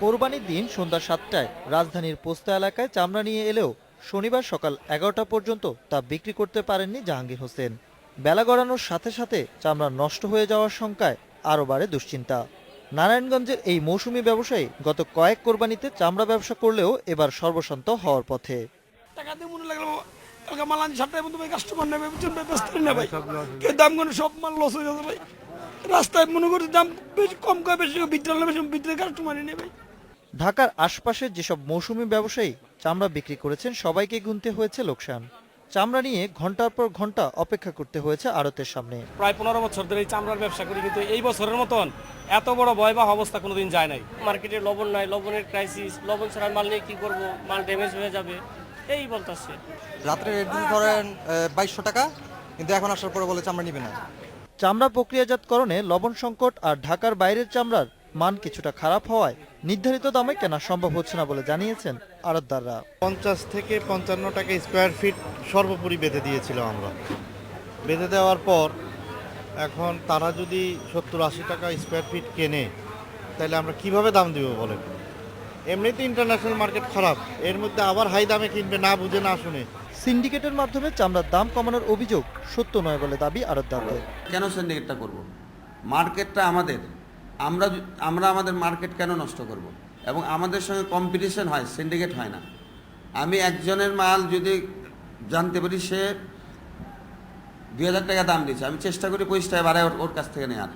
কোরবানির দিন সন্ধ্যা ৭টায় রাজধানীর পোস্তা এলাকায় চামড়া নিয়ে এলেও শনিবার সকাল ১১টা পর্যন্ত তা বিক্রি করতে পারেননি জাহাঙ্গীর হোসেন। বেলা গড়ানোর সাথে সাথে চামড়া নষ্ট হয়ে যাওয়ার শঙ্কায় আরও বাড়ে দুশ্চিন্তা। নারায়ণগঞ্জের এই মৌসুমি ব্যবসায়ী গত কয়েক কোরবানিতে চামড়া ব্যবসা করলেও এবার সর্বশান্ত হওয়ার পথে। টাকা দিয়ে মনে লাগলো কালকে মাল আনছি 7টার মধ্যে ভাই কাস্টমার নেবে বুঝছেন ভাই ব্যস্ত না ভাই কেউ দাম কোনো সব মাল লস হয়ে যাচ্ছে ভাই রাস্তায় মনে করছে দাম বেশি কম করে বেশি ভিতরে বেশি ভিতরে কাস্টমারই নেবে। ঢাকার আশপাশের যেসব মৌসুমি ব্যবসায়ী চামড়া বিক্রি করেছেন সবাইকে গুনতে হয়েছে লোকসান। চামড়া নিয়ে ঘন্টার পর ঘন্টা অপেক্ষা করতে হয়েছে আড়তের সামনে। প্রায় 15 বছর ধরে এই চামড়ার ব্যবসা করি, কিন্তু এই বছরের মতন এত বড় ভয়াবহ অবস্থা কোনোদিন যায় নাই। মার্কেটে লবণ নাই, লবণের ক্রাইসিস, লবণ ছাড়া মাল নিয়ে কি করব, মাল ড্যামেজ হয়ে যাবে এই বলতেছে। রাত্রে রেট ধরেন 2200 টাকা, কিন্তু এখন আসার পরে বলে চামড়া নিবে না। চামড়া প্রক্রিয়াজাতকরণে লবণ সংকট আর ঢাকার বাইরের চামড়ার মান কিছুটা খারাপ হওয়ায় নির্ধারিত দামে কেনা সম্ভব হচ্ছে না বলে জানিয়েছেন আড়তদাররা। 50 থেকে 55 টাকা স্কোয়ার ফিট সর্বোপরি বেঁধে দিয়েছিলাম আমরা। বেঁধে দেওয়ার পর এখন তারা যদি 70-80 টাকা স্কোয়ার ফিট কেনে, তাহলে আমরা কিভাবে দাম দিব বলেন? এমনিতে ইন্টারন্যাশনাল মার্কেট খারাপ, এর মধ্যে আবার হাই দামে কিনবে না বুঝে না শুনে। সিন্ডিকেটের মাধ্যমে চামড়ার দাম কমানোর অভিযোগ সত্য নয় বলে দাবি আড়তদারদের। কেন সিন্ডিকেটটা করব? মার্কেটটা আমাদের, আমরা আমাদের মার্কেট কেন নষ্ট করব? এবং আমাদের সঙ্গে কম্পিটিশন হয়, সিন্ডিকেট হয় না। আমি একজনের মাল যদি জানতে পারি সে 2000 টাকা দাম দিচ্ছে, আমি চেষ্টা করি 25 টাকা বাড়ায় ওর কাছ থেকে নেওয়ার,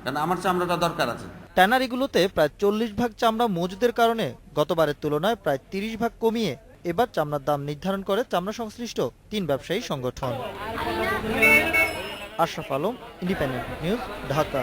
কারণ আমার চামড়াটা দরকার আছে। ট্যানারিগুলোতে প্রায় 40 ভাগ চামড়া মজুদের কারণে গতবারের তুলনায় প্রায় 30 ভাগ কমিয়ে এবার চামড়ার দাম নির্ধারণ করে চামড়া সংশ্লিষ্ট 3 ব্যবসায়ী সংগঠন। Ashraf Alam, independent news, Dhaka.